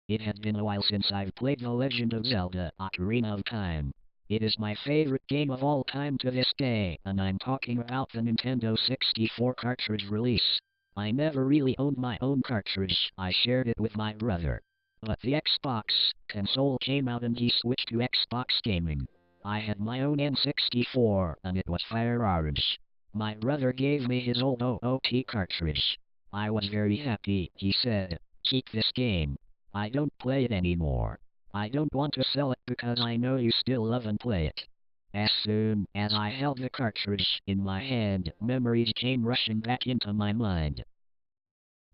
It had been a while since I've played The Legend of Zelda: Ocarina of Time. It is my favorite game of all time to this day, and I'm talking about the Nintendo 64 cartridge release. I never really owned my own cartridge, I shared it with my brother. But the Xbox console came out and he switched to Xbox gaming. I had my own N64, and it was fire orange. My brother gave me his old OOT cartridge. I was very happy, he said. Keep this game. I don't play it anymore. I don't want to sell it because I know you still love and play it. As soon as I held the cartridge in my hand, memories came rushing back into my mind.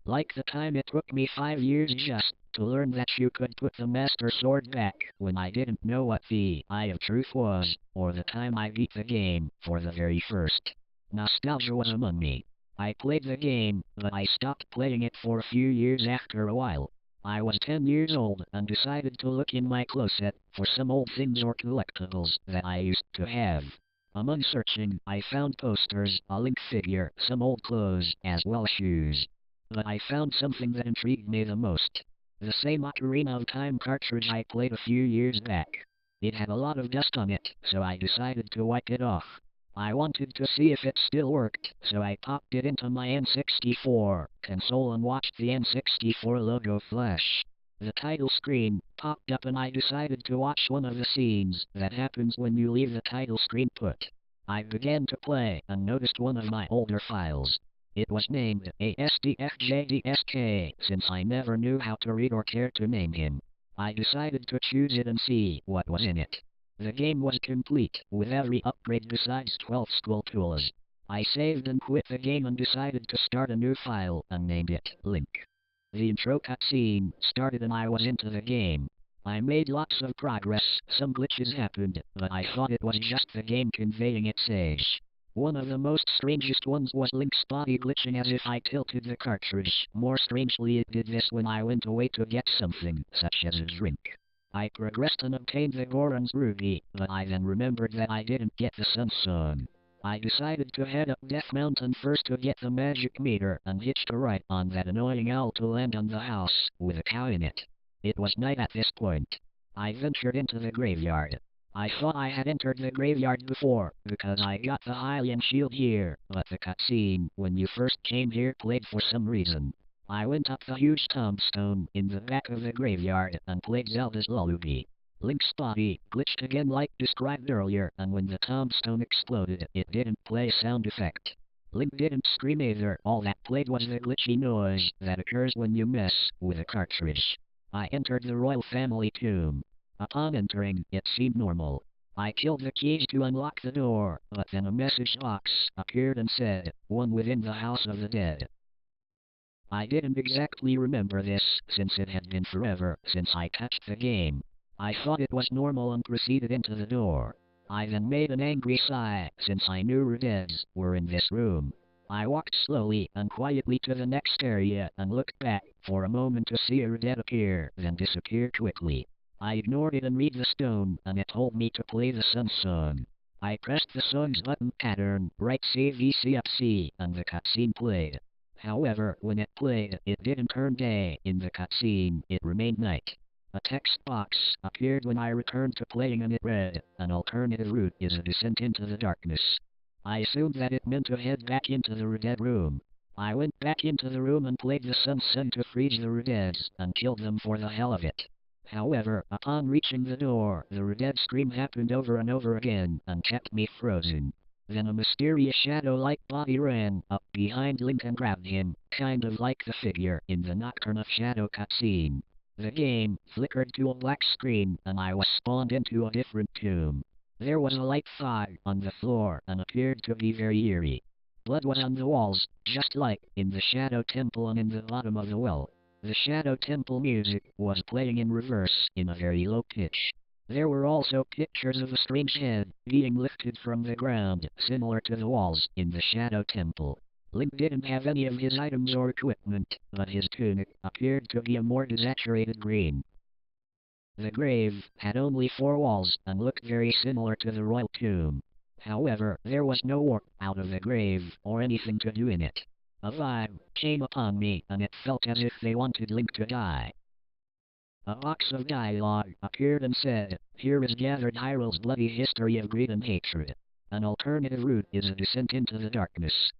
Like the time it took me 5 years just to learn that you could put the Master Sword back when I didn't know what the Eye of Truth was, or the time I beat the game for the very first. Nostalgia was among me. I played the game, but I stopped playing it for a few years after a while. I was 10 years old and decided to look in my closet for some old things or collectibles that I used to have. Among searching, I found posters, a Link figure, some old clothes, as well as shoes. But I found something that intrigued me the most. The same Ocarina of Time cartridge I played a few years back. It had a lot of dust on it, so I decided to wipe it off. I wanted to see if it still worked, so I popped it into my N64 console and watched the N64 logo flash. The title screen popped up and I decided to watch one of the scenes that happens when you leave the title screen put. I began to play and noticed one of my older files. It was named ASDFJDSK, since I never knew how to read or care to name him. I decided to choose it and see what was in it. The game was complete, with every upgrade besides 12 school tools. I saved and quit the game and decided to start a new file and named it Link. The intro cutscene started and I was into the game. I made lots of progress, some glitches happened, but I thought it was just the game conveying its age. One of the most strangest ones was Link's body glitching as if I tilted the cartridge. More strangely, it did this when I went away to get something, such as a drink. I progressed and obtained the Goron's Ruby, but I then remembered that I didn't get the Sun Song. I decided to head up Death Mountain first to get the magic meter and hitched a right on that annoying owl to land on the house with a cow in it. It was night at this point. I ventured into the graveyard. I thought I had entered the graveyard before, because I got the Hylian shield here, but the cutscene when you first came here played for some reason. I went up the huge tombstone in the back of the graveyard and played Zelda's Lullaby. Link's body glitched again like described earlier, and when the tombstone exploded, it didn't play a sound effect. Link didn't scream either, all that played was the glitchy noise that occurs when you mess with a cartridge. I entered the royal family tomb. Upon entering, it seemed normal. I killed the keys to unlock the door, but then a message box appeared and said, "One within the house of the dead." I didn't exactly remember this, since it had been forever since I touched the game. I thought it was normal and proceeded into the door. I then made an angry sigh, since I knew Redeads were in this room. I walked slowly and quietly to the next area and looked back for a moment to see a Redead appear, then disappear quickly. I ignored it and read the stone, and it told me to play the Sun Song. I pressed the song's button pattern, right CVC up C, and the cutscene played. However, when it played, it didn't turn day in the cutscene, it remained night. A text box appeared when I returned to playing and it read, "An alternative route is a descent into the darkness." I assumed that it meant to head back into the Redead room. I went back into the room and played the Sun Song to freeze the Redeads, and killed them for the hell of it. However, upon reaching the door, the Redead scream happened over and over again, and kept me frozen. Then a mysterious shadow-like body ran up behind Link and grabbed him, kind of like the figure in the Nocturne of Shadow cutscene. The game flickered to a black screen, and I was spawned into a different tomb. There was a light fog on the floor and appeared to be very eerie. Blood was on the walls, just like in the Shadow Temple and in the bottom of the well. The Shadow Temple music was playing in reverse in a very low pitch. There were also pictures of a strange head being lifted from the ground, similar to the walls in the Shadow Temple. Link didn't have any of his items or equipment, but his tunic appeared to be a more desaturated green. The grave had only 4 walls and looked very similar to the royal tomb. However, there was no warp out of the grave or anything to do in it. A vibe came upon me, and it felt as if they wanted Link to die. A box of dialogue appeared and said, "Here is gathered Hyrule's bloody history of greed and hatred. An alternative route is a descent into the darkness."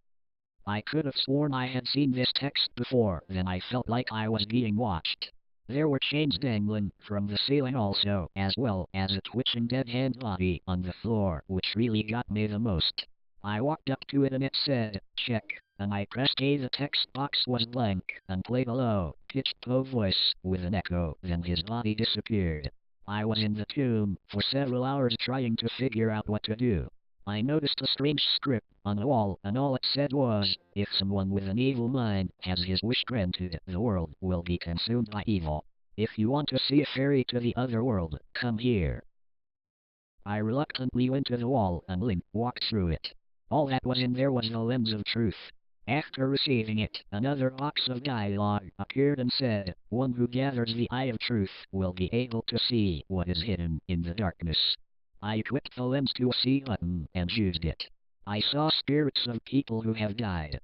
I could have sworn I had seen this text before, then I felt like I was being watched. There were chains dangling from the ceiling also, as well as a twitching dead-hand body on the floor, which really got me the most. I walked up to it and it said, "Check," and I pressed A. The text box was blank, and played a low-pitched low voice with an echo, then his body disappeared. I was in the tomb for several hours trying to figure out what to do. I noticed a strange script on the wall, and all it said was, "If someone with an evil mind has his wish granted, the world will be consumed by evil. If you want to see a ferry to the other world, come here." I reluctantly went to the wall and Link walked through it. All that was in there was the lens of truth. After receiving it, another box of dialogue appeared and said, "One who gathers the eye of truth will be able to see what is hidden in the darkness." I equipped the lens to a C button and used it. I saw spirits of people who have died.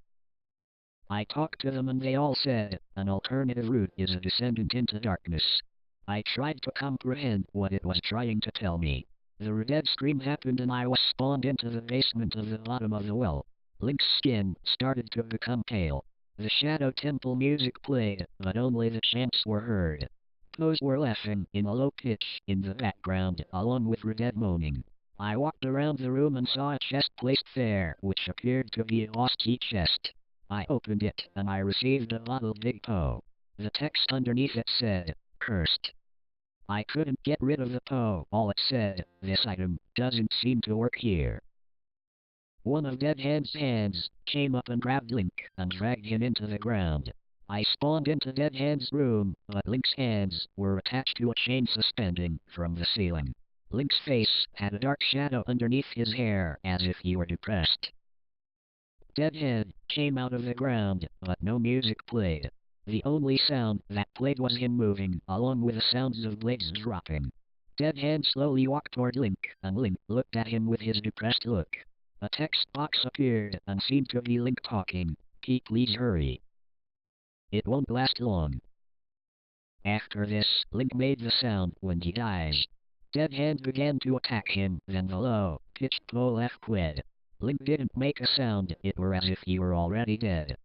I talked to them and they all said, an alternative route is a descendant into darkness. I tried to comprehend what it was trying to tell me. The red scream happened and I was spawned into the basement of the bottom of the well. Link's skin started to become pale. The Shadow Temple music played, but only the chants were heard. Those were laughing in a low pitch in the background, along with Red moaning. I walked around the room and saw a chest placed there, which appeared to be a lost key chest. I opened it, and I received a bottled Big Poe. The text underneath it said, "Cursed." I couldn't get rid of the Poe. All it said, "This item doesn't seem to work here." One of Dead Hand's hands came up and grabbed Link and dragged him into the ground. I spawned into Dead Hand's room, but Link's hands were attached to a chain suspending from the ceiling. Link's face had a dark shadow underneath his hair, as if he were depressed. Dead Hand came out of the ground, but no music played. The only sound that played was him moving, along with the sounds of blades dropping. Dead Hand slowly walked toward Link, and Link looked at him with his depressed look. A text box appeared and seemed to be Link talking. "Pete, please hurry. It won't last long." After this, Link made the sound when he dies. Dead Hand began to attack him, then the low-pitched laugh quit. Link didn't make a sound, it were as if he were already dead.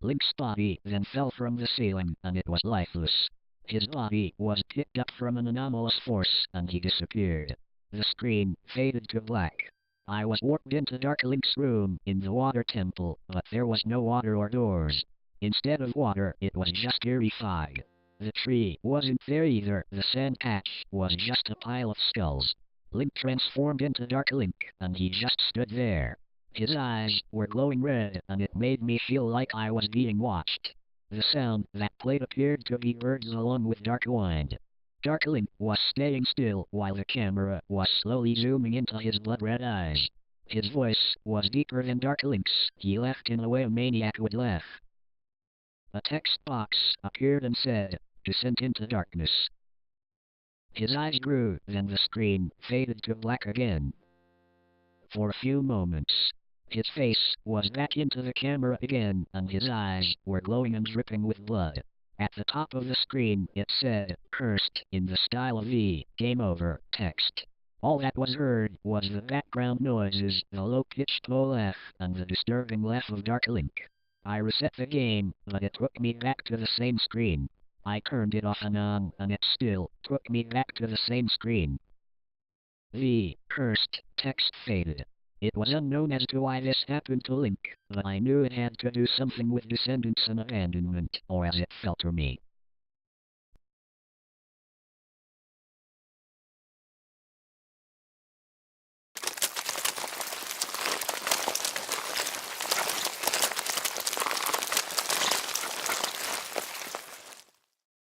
Link's body then fell from the ceiling, and it was lifeless. His body was picked up from an anomalous force, and he disappeared. The screen faded to black. I was warped into Dark Link's room in the water temple, but there was no water or doors. Instead of water, it was just eerie fog. The tree wasn't there either, the sand patch was just a pile of skulls. Link transformed into Dark Link, and he just stood there. His eyes were glowing red, and it made me feel like I was being watched. The sound that played appeared to be birds along with Dark Wind. Dark Link was staying still while the camera was slowly zooming into his blood-red eyes. His voice was deeper than Dark Link's. He laughed in a way a maniac would laugh. A text box appeared and said, "Descent into darkness." His eyes grew, then the screen faded to black again. For a few moments, his face was back into the camera again, and his eyes were glowing and dripping with blood. At the top of the screen, it said, "Cursed," in the style of the "Game Over" text. All that was heard was the background noises, the low-pitched low laugh, and the disturbing laugh of Dark Link. I reset the game, but it took me back to the same screen. I turned it off and on, and it still took me back to the same screen. The "Cursed" text faded. It was unknown as to why this happened to Link, but I knew it had to do something with descendants and abandonment, or as it felt to me.